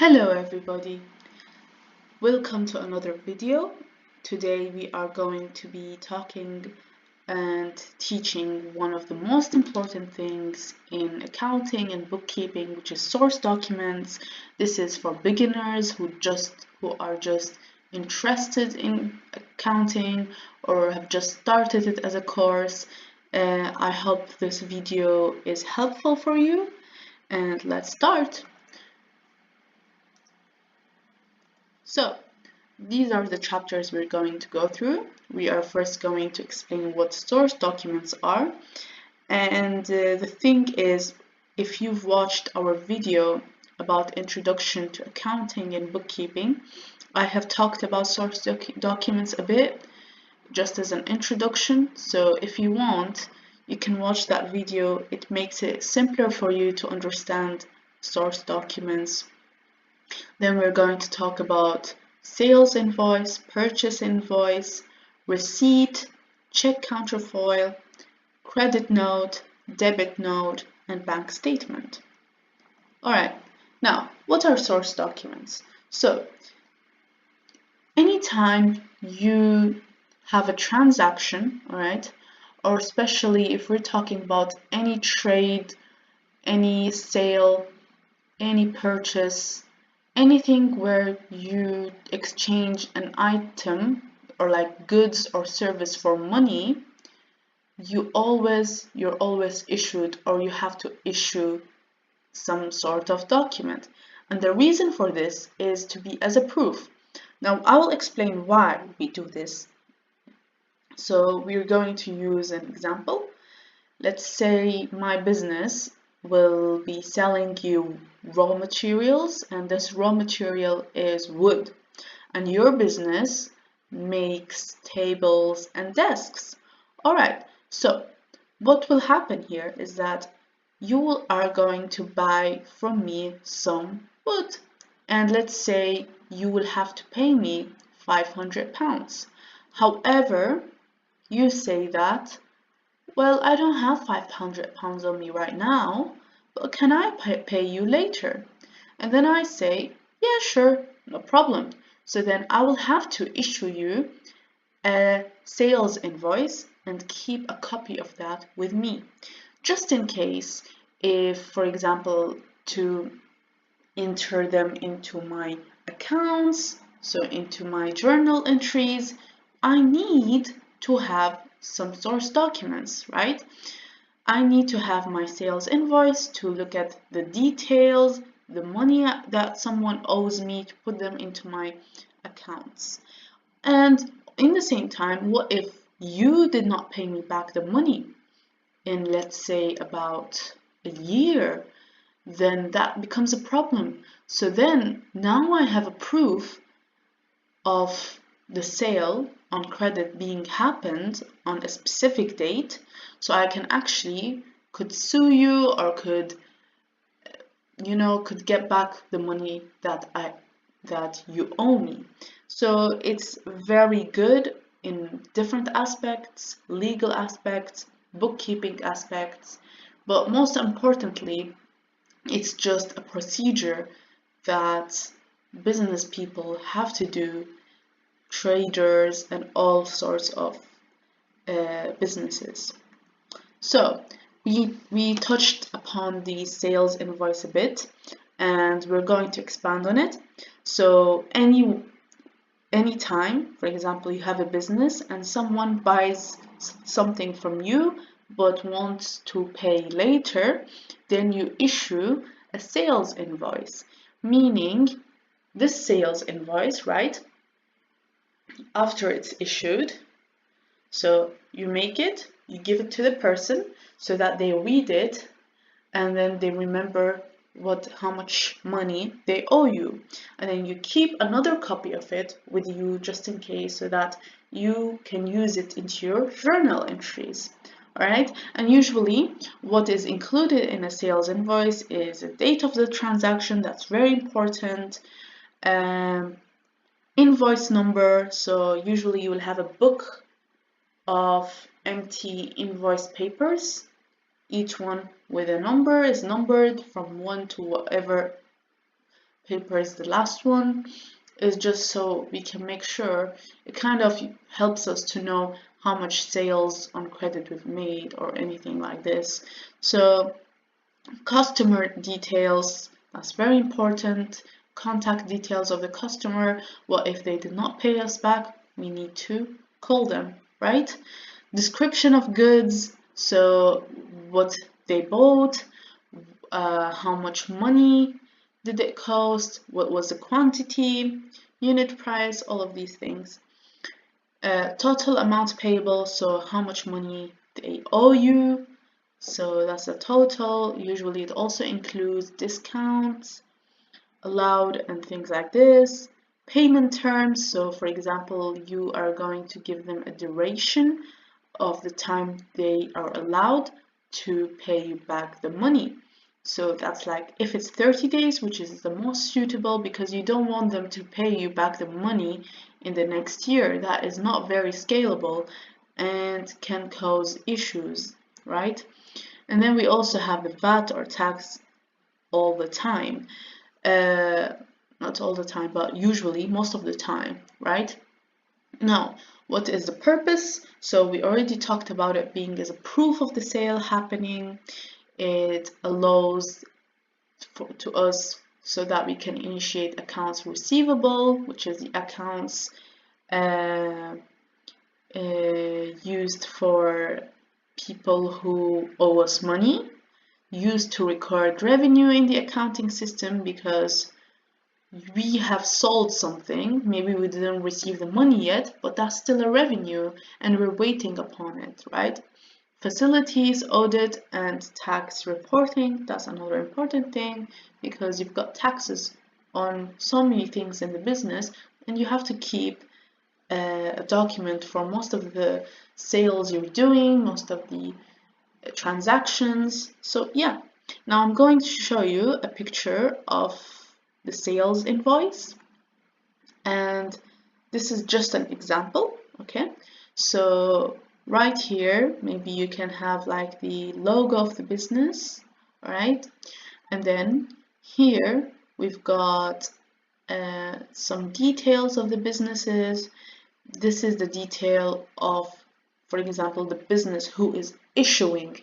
Hello everybody, welcome to another video. Today we are going to be talking and teaching one of the most important things in accounting and bookkeeping, which is source documents. This is for beginners who are just interested in accounting or have just started it as a course. I hope this video is helpful for you, and let's start. So, these are the chapters we're going to go through. We are first going to explain what source documents are. And the thing is, if you've watched our video about introduction to accounting and bookkeeping, I have talked about source documents a bit, just as an introduction. So if you want, you can watch that video. It makes it simpler for you to understand source documents. Then we're going to talk about sales invoice, purchase invoice, receipt, check counterfoil, credit note, debit note, and bank statement. Alright, now what are source documents? So, anytime you have a transaction, alright, or especially if we're talking about any trade, any sale, any purchase, anything where you exchange an item or like goods or service for money, you're always issued, or you have to issue some sort of document. And the reason for this is to be as a proof. Now I will explain why we do this. So we're going to use an example. Let's say my business will be selling you raw materials, and this raw material is wood, and your business makes tables and desks. Alright, so what will happen here is that you are going to buy from me some wood, and let's say you will have to pay me £500. However, you say that, well, I don't have £500 on me right now, but can I pay you later? And then I say, yeah, sure, no problem. So then I will have to issue you a sales invoice and keep a copy of that with me, just in case, if, for example, to enter them into my accounts, so into my journal entries, I need to have some source documents, right? I need to have my sales invoice to look at the details, the money that someone owes me, to put them into my accounts. And in the same time, what if you did not pay me back the money in, let's say, about a year? Then that becomes a problem. So then now I have a proof of the sale on credit being happened on a specific date, so I can actually could sue you, or could get back the money that you owe me. So it's very good in different aspects, legal aspects, bookkeeping aspects, but most importantly, it's just a procedure that business people have to do, traders and all sorts of businesses. So we touched upon the sales invoice a bit, and we're going to expand on it. So anytime, for example, you have a business and someone buys something from you but wants to pay later, then you issue a sales invoice, meaning this sales invoice, right, after it's issued, so you make it, you give it to the person so that they read it, and then they remember how much money they owe you, and then you keep another copy of it with you just in case, so that you can use it into your journal entries. Alright, and usually what is included in a sales invoice is the date of the transaction. That's very important. Invoice number, so usually you will have a book of empty invoice papers. Each one with a number is numbered from 1 to whatever paper is the last one, is just so we can make sure. It kind of helps us to know how much sales on credit we've made or anything like this. So customer details, that's very important. Contact details of the customer. What if they did not pay us back? We need to call them, right? Description of goods, so what they bought, how much money did it cost, what was the quantity, unit price, all of these things. Total amount payable, so how much money they owe you, so that's the total. Usually it also includes discounts allowed and things like this. Payment terms, so for example, you are going to give them a duration of the time they are allowed to pay you back the money. So that's like if it's 30 days, which is the most suitable because you don't want them to pay you back the money in the next year. That is not very scalable and can cause issues, right? And then we also have the VAT or tax all the time. Not all the time, but usually most of the time, right? Now, what is the purpose? So we already talked about it being as a proof of the sale happening. It allows to us so that we can initiate accounts receivable, which is the accounts used for people who owe us money, used to record revenue in the accounting system because we have sold something, maybe we didn't receive the money yet, but that's still a revenue and we're waiting upon it, right? Facilities, audit, and tax reporting, that's another important thing because you've got taxes on so many things in the business and you have to keep a document for most of the sales you're doing, most of the transactions. So yeah, now I'm going to show you a picture of the sales invoice, and this is just an example. Okay, so right here maybe you can have like the logo of the business, all right, and then here we've got some details of the businesses. This is the detail of, for example, the business who is issuing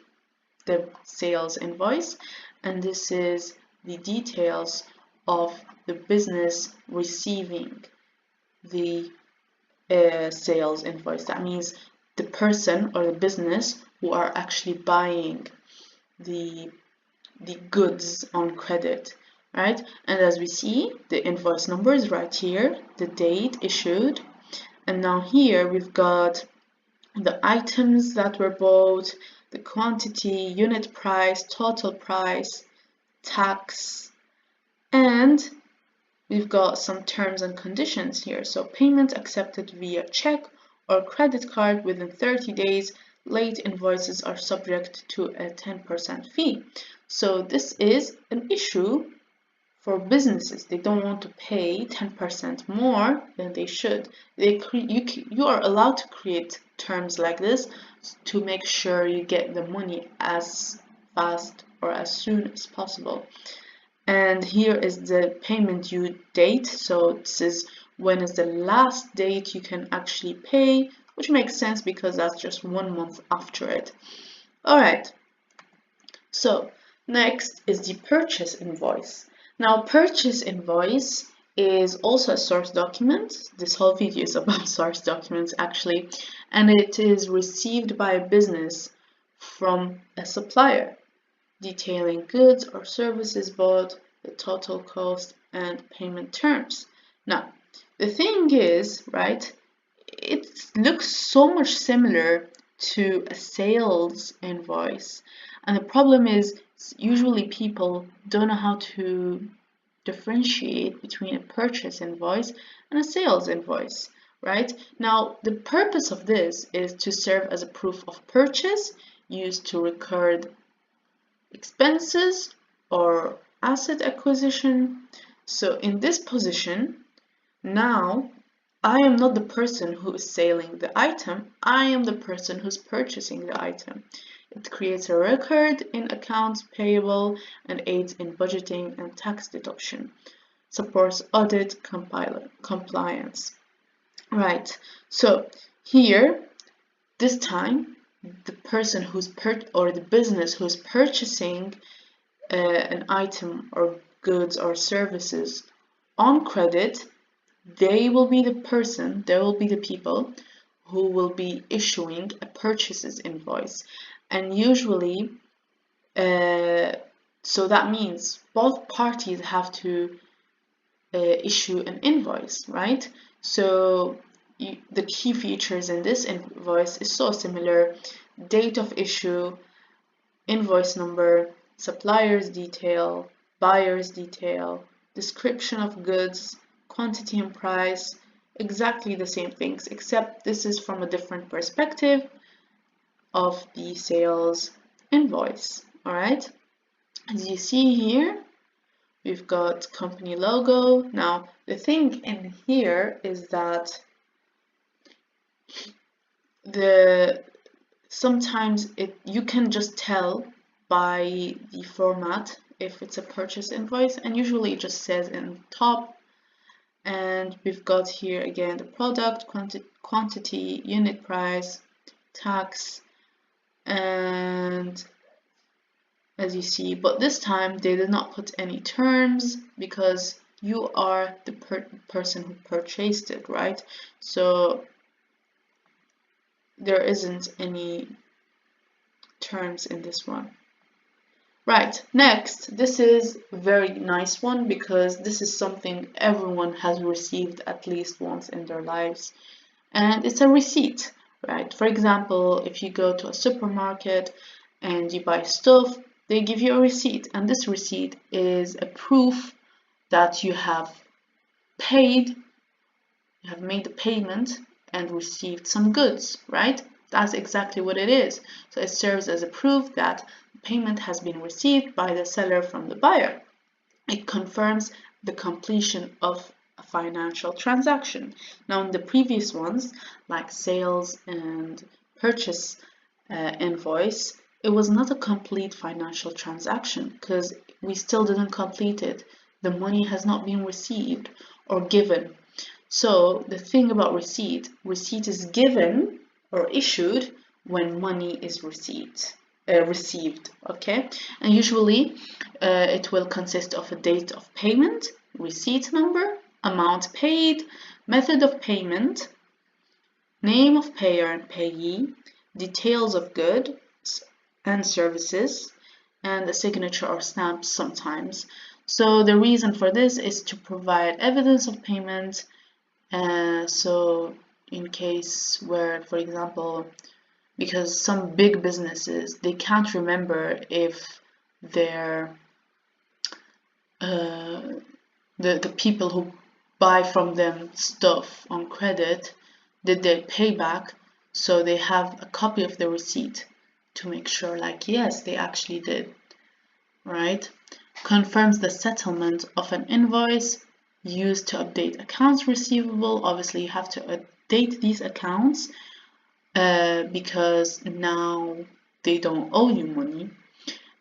the sales invoice, and this is the details of the business receiving the sales invoice. That means the person or the business who are actually buying the goods on credit, right? And as we see, the invoice number is right here, the date issued, and now here we've got the items that were bought, the quantity, unit price, total price, tax, and we've got some terms and conditions here. So payment accepted via check or credit card within 30 days. Late invoices are subject to a 10% fee. So this is an issue for businesses. They don't want to pay 10% more than they should. You are allowed to create terms like this to make sure you get the money as fast or as soon as possible. And here is the payment due date. So this is when is the last date you can actually pay, which makes sense because that's just 1 month after it. All right. So next is the purchase invoice. Now, purchase invoice is also a source document. This whole video is about source documents actually, and it is received by a business from a supplier, detailing goods or services bought, the total cost, and payment terms. Now, the thing is, right, it looks so much similar to a sales invoice, and the problem is usually people don't know how to differentiate between a purchase invoice and a sales invoice, right? Now, the purpose of this is to serve as a proof of purchase used to record expenses or asset acquisition. So in this position, now I am not the person who is selling the item, I am the person who's purchasing the item. It creates a record in accounts payable and aids in budgeting and tax deduction. supports audit compliance. Right, so here, this time, the person who's or the business who's purchasing an item or goods or services on credit, they will be the people who will be issuing a purchases invoice. And usually, so that means both parties have to issue an invoice, right? So the key features in this invoice is so similar: date of issue, invoice number, supplier's detail, buyer's detail, description of goods, quantity and price, exactly the same things, except this is from a different perspective of the sales invoice. All right, as you see here, we've got company logo. Now, the thing in here is that sometimes you can just tell by the format if it's a purchase invoice, and usually it just says in top. And we've got here again the product, quantity, unit price, tax, and as you see, but this time they did not put any terms because you are the person who purchased it, right? So there isn't any terms in this one. Right, next, this is a very nice one because this is something everyone has received at least once in their lives, and it's a receipt, right? For example, if you go to a supermarket and you buy stuff, they give you a receipt, and this receipt is a proof that you have paid, you have made the payment and received some goods, right? That's exactly what it is. So it serves as a proof that payment has been received by the seller from the buyer. It confirms the completion of a financial transaction. Now, in the previous ones, like sales and purchase invoice, it was not a complete financial transaction because we still didn't complete it. The money has not been received or given. So the thing about receipt is given or issued when money is received, okay? And usually it will consist of a date of payment, receipt number, amount paid, method of payment, name of payer and payee, details of goods and services, and a signature or stamp sometimes. So the reason for this is to provide evidence of payment. So in case where, for example, because some big businesses, they can't remember if their the people who buy from them stuff on credit, did they pay back? So they have a copy of the receipt to make sure, like, yes, they actually did, right? Confirms the settlement of an invoice used to update accounts receivable. Obviously, you have to update these accounts because now they don't owe you money,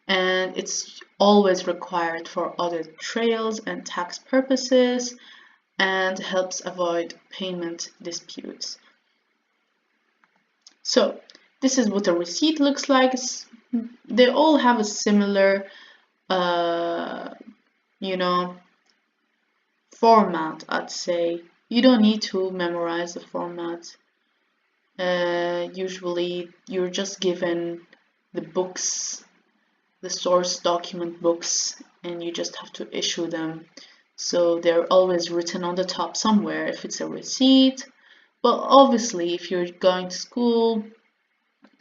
and it's always required for audit trails and tax purposes, and helps avoid payment disputes. So this is what a receipt looks like. They all have a similar format, I'd say. You don't need to memorize the format. Usually you're just given the books, the source document books, and you just have to issue them. So they're always written on the top somewhere if it's a receipt. But obviously, if you're going to school,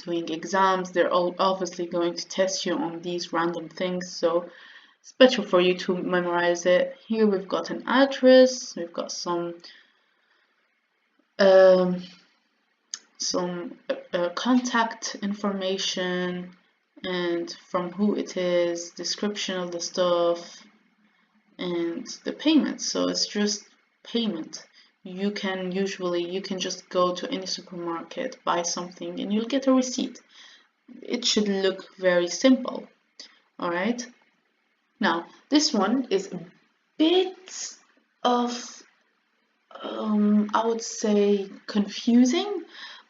doing exams, they're all obviously going to test you on these random things. So it's better for you to memorize it. Here we've got an address, we've got some contact information, and from who it is, description of the stuff, and the payment. So it's just payment. You can just go to any supermarket, buy something, and you'll get a receipt. It should look very simple. All right. Now, this one is a bit of I would say confusing,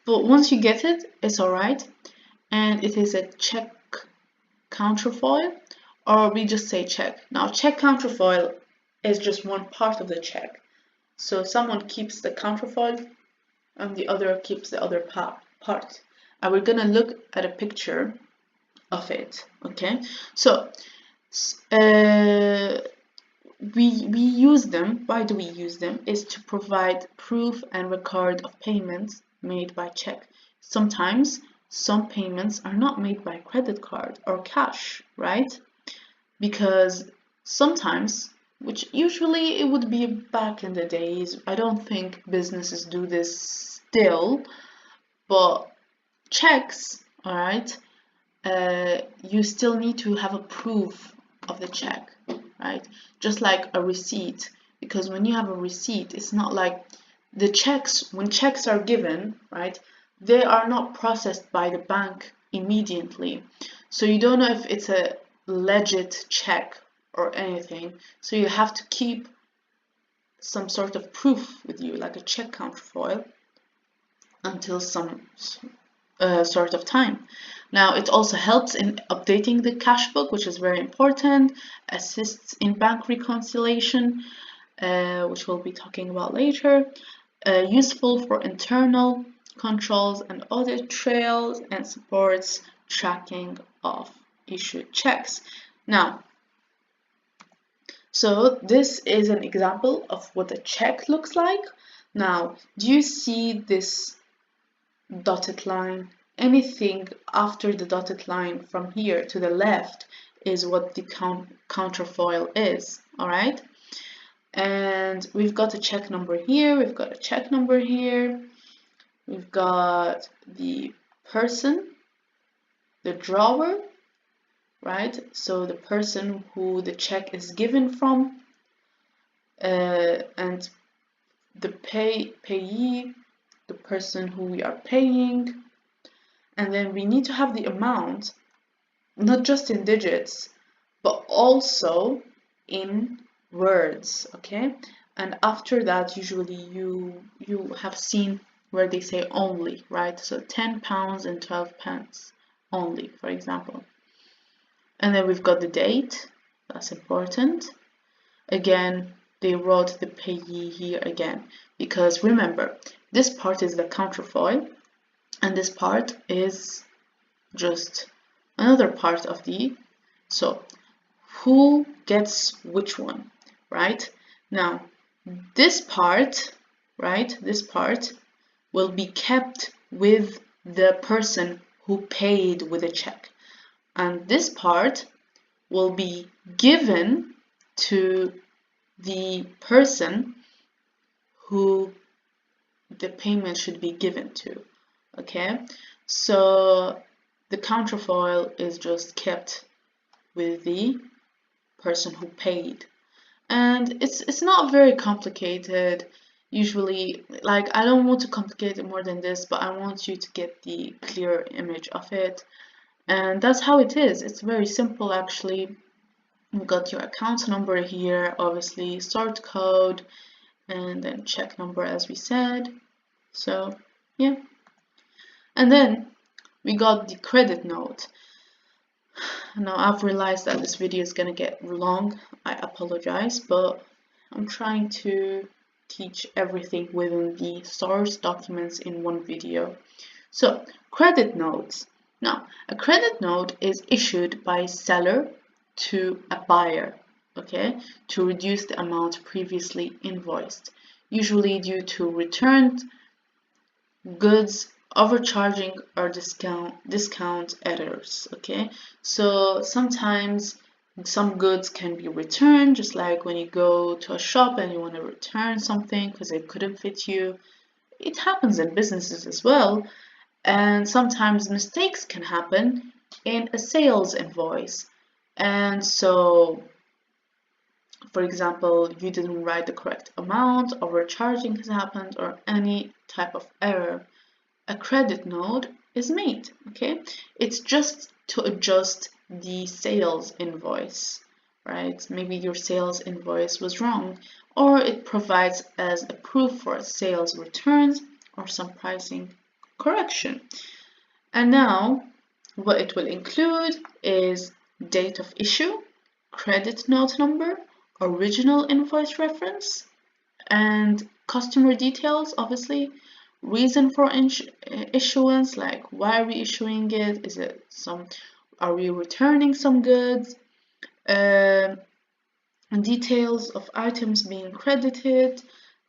but once you get it, it's alright. And it is a check counterfoil, or we just say check. Now, check counterfoil is just one part of the check. So someone keeps the counterfoil and the other keeps the other part. And we're gonna look at a picture of it, okay? So we use them. Why do we use them? Is to provide proof and record of payments made by check. Sometimes some payments are not made by credit card or cash, right? Because sometimes, which usually it would be back in the days, I don't think businesses do this still, but checks, all right, you still need to have a proof of the check, right? Just like a receipt, because when you have a receipt, it's not like the checks, when checks are given, right, they are not processed by the bank immediately. So you don't know if it's a legit check or anything. So you have to keep some sort of proof with you, like a check counterfoil, until some sort of time. Now, it also helps in updating the cash book, which is very important, assists in bank reconciliation, which we'll be talking about later, useful for internal controls and audit trails, and supports tracking of issued checks. Now, so this is an example of what a check looks like. Now, do you see this dotted line? Anything after the dotted line from here to the left is what the counterfoil is, all right? And we've got a check number here, we've got a check number here, we've got the person, the drawer, right? So the person who the check is given from, and the payee, the person who we are paying, and then we need to have the amount, not just in digits, but also in words, okay? And after that, usually you have seen where they say only, right? So £10 and 12 pence only, for example. And then we've got the date, that's important. Again, they wrote the payee here again, because remember, this part is the counterfoil, and this part is just another part of the, so who gets which one, right? Now, this part, right, this part will be kept with the person who paid with a check. And this part will be given to the person who the payment should be given to, okay? So the counterfoil is just kept with the person who paid. And it's not very complicated. Usually, like, I don't want to complicate it more than this, but I want you to get the clear image of it. And that's how it is. It's very simple, actually. You've got your account number here, obviously, sort code, and then check number, as we said. So, yeah. And then we got the credit note. Now, I've realized that this video is gonna get long. I apologize, but I'm trying to teach everything within the source documents in one video. So, credit notes. Now, a credit note is issued by a seller to a buyer, okay, to reduce the amount previously invoiced, usually due to returned goods, overcharging, or discount errors, okay? So sometimes some goods can be returned, just like when you go to a shop and you want to return something because it couldn't fit you. It happens in businesses as well. And sometimes mistakes can happen in a sales invoice. And so, for example, you didn't write the correct amount, overcharging has happened, or any type of error. A credit note is made, okay? It's just to adjust the sales invoice, right? Maybe your sales invoice was wrong, or it provides as a proof for sales returns or some pricing correction. And now what it will include is date of issue, credit note number, original invoice reference, and customer details, obviously, reason for issuance, like why are we issuing it? Is it are we returning some goods? And details of items being credited,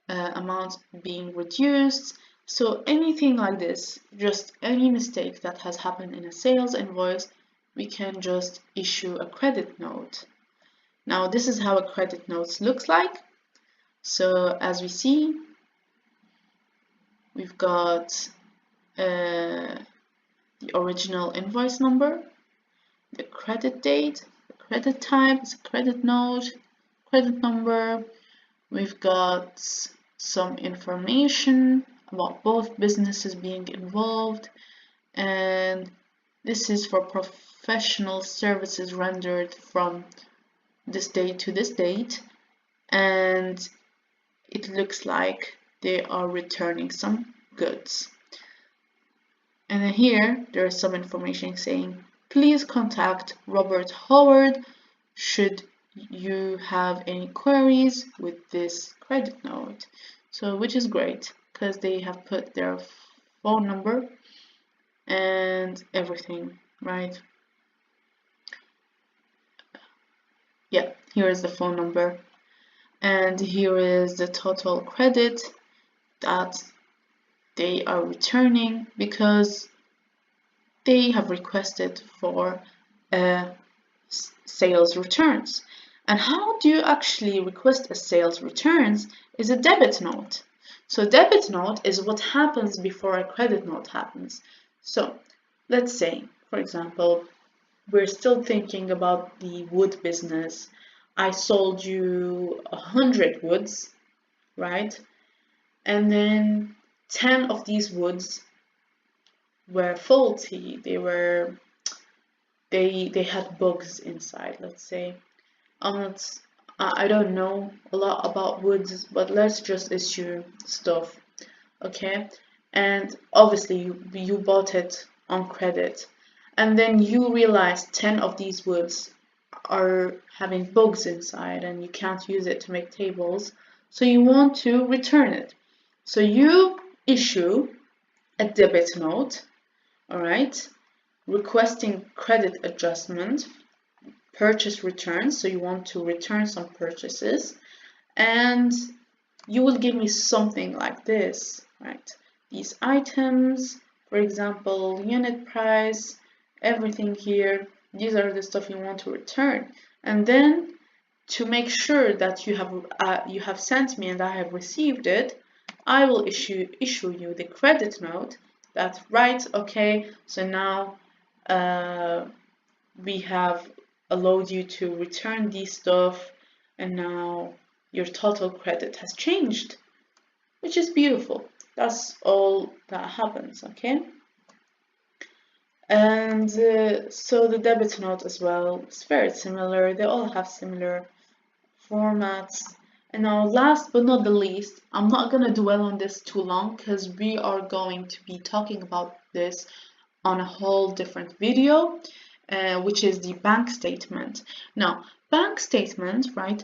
amounts being reduced. So anything like this, just any mistake that has happened in a sales invoice, we can just issue a credit note. Now this is how a credit note looks like. So as we see, we've got the original invoice number, the credit date, the credit type is a credit note, credit number. We've got some information about both businesses being involved, and this is for professional services rendered from this date to this date, and it looks like they are returning some goods. And then here there is some information saying, please contact Robert Howard should you have any queries with this credit note. So which is great because they have put their phone number and everything, right? Yeah, here is the phone number, and here is the total credit that they are returning because they have requested for sales returns. And how do you actually request a sales returns is a debit note. So debit note is what happens before a credit note happens. So let's say, for example, we're still thinking about the wood business. I sold you 100 woods, right? And then 10 of these woods were faulty. They had bugs inside, let's say. I don't know a lot about woods, but let's just assume stuff, okay? And obviously you bought it on credit, and then you realize 10 of these woods are having bugs inside and you can't use it to make tables, so you want to return it. So you issue a debit note, all right, requesting credit adjustment, purchase returns, so you want to return some purchases, and you will give me something like this, right? These items, for example, unit price, everything here, these are the stuff you want to return. And then to make sure that you have sent me and I have received it, I will issue you the credit note that, right, okay, so now we have allowed you to return these stuff, and now your total credit has changed, which is beautiful. That's all that happens, okay? And so the debit note as well is very similar. They all have similar formats. And now last but not the least, I'm not going to dwell on this too long because we are going to be talking about this on a whole different video, which is the bank statement. Now, bank statement, right?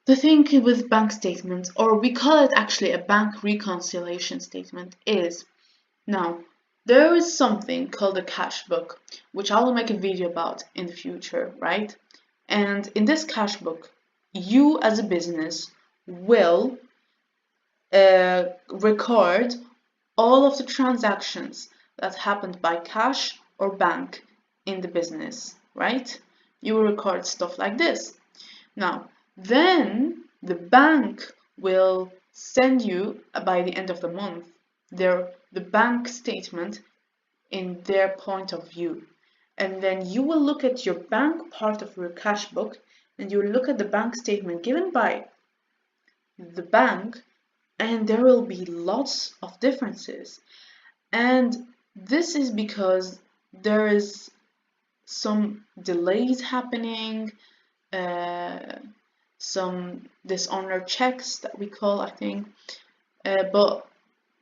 The thing with bank statements, or we call it actually a bank reconciliation statement, is now there is something called a cash book, which I will make a video about in the future, right? And in this cash book, you as a business will record all of the transactions that happened by cash or bank in the business, right? You will record stuff like this. Now, then the bank will send you by the end of the month the bank statement in their point of view. And then you will look at your bank part of your cash book and you will look at the bank statement given by the bank, and there will be lots of differences. And this is because there is some delays happening, some dishonored checks that we call, I think. But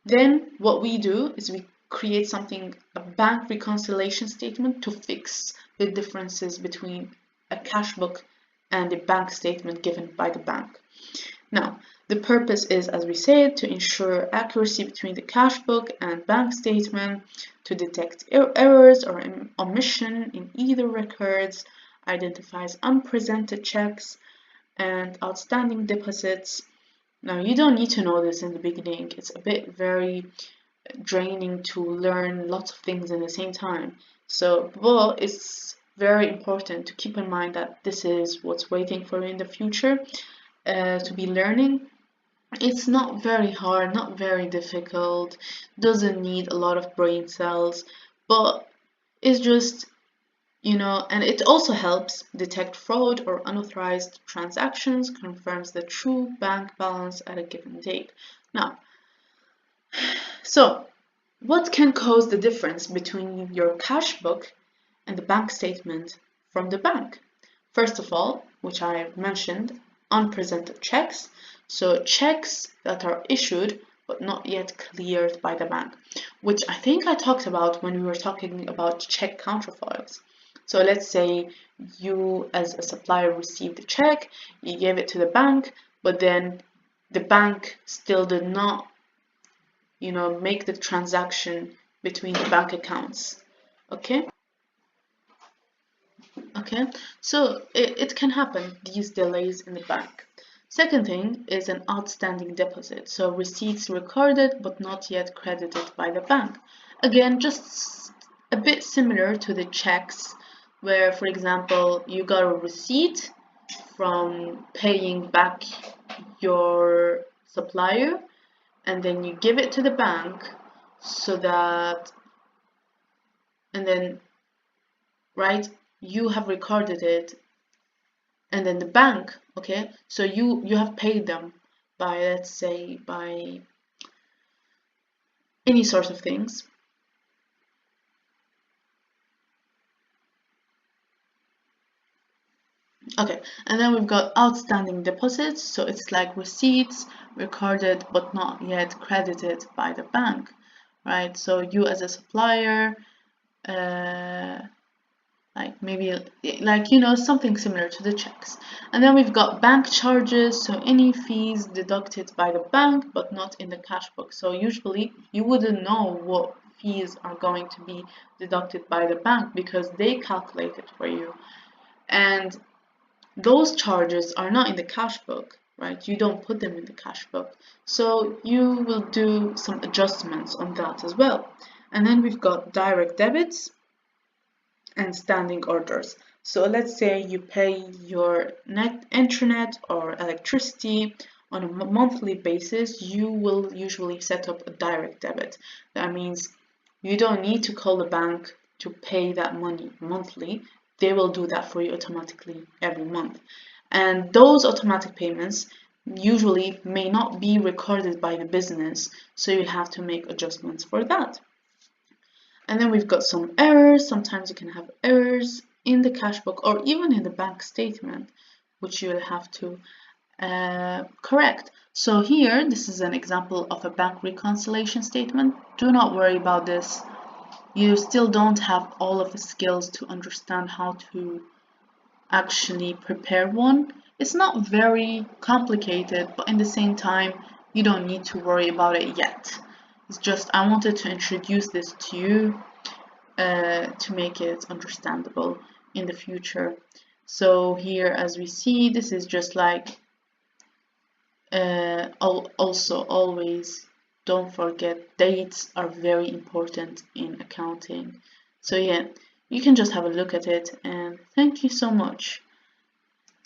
then what we do is we create something, a bank reconciliation statement, to fix the differences between a cash book and a bank statement given by the bank. Now, the purpose is, as we said, to ensure accuracy between the cash book and bank statement, to detect errors or omission in either records, identifies unpresented checks and outstanding deposits. Now, you don't need to know this in the beginning. It's a bit very draining to learn lots of things in the same time. So, but it's very important to keep in mind that this is what's waiting for you in the future, to be learning. It's not very hard, not very difficult, doesn't need a lot of brain cells, but it's just, and it also helps detect fraud or unauthorized transactions, confirms the true bank balance at a given date. Now, so what can cause the difference between your cash book and the bank statement from the bank? First of all, which I mentioned, unpresented checks. So checks that are issued but not yet cleared by the bank, which I think I talked about when we were talking about check counterfoils. So let's say you as a supplier received a check, you gave it to the bank, but then the bank still did not, make the transaction between the bank accounts. Okay? Okay, so it can happen, these delays in the bank. Second thing is an outstanding deposit, so receipts recorded but not yet credited by the bank. Again, just a bit similar to the checks, where, for example, you got a receipt from paying back your supplier, and then you give it to the bank so that, and then, right, you have recorded it, and then the bank, okay, so you have paid them by, let's say, by any sort of things. Okay, and then we've got outstanding deposits, so it's like receipts recorded but not yet credited by the bank, right? So you as a supplier, like maybe like something similar to the checks. And then we've got bank charges, so any fees deducted by the bank but not in the cash book. So usually you wouldn't know what fees are going to be deducted by the bank because they calculate it for you, and those charges are not in the cash book, right? You don't put them in the cash book, so you will do some adjustments on that as well. And then we've got direct debits and standing orders. So let's say you pay your internet or electricity on a monthly basis, you will usually set up a direct debit. That means you don't need to call the bank to pay that money monthly. They will do that for you automatically every month. And those automatic payments usually may not be recorded by the business, so you have to make adjustments for that. And then we've got some errors. Sometimes you can have errors in the cash book or even in the bank statement, which you'll have to correct. So here, this is an example of a bank reconciliation statement. Do not worry about this. You still don't have all of the skills to understand how to actually prepare one. It's not very complicated, but in the same time, you don't need to worry about it yet. It's just I wanted to introduce this to you to make it understandable in the future. So here, as we see, this is just like also always don't forget dates are very important in accounting. So yeah, you can just have a look at it, and thank you so much.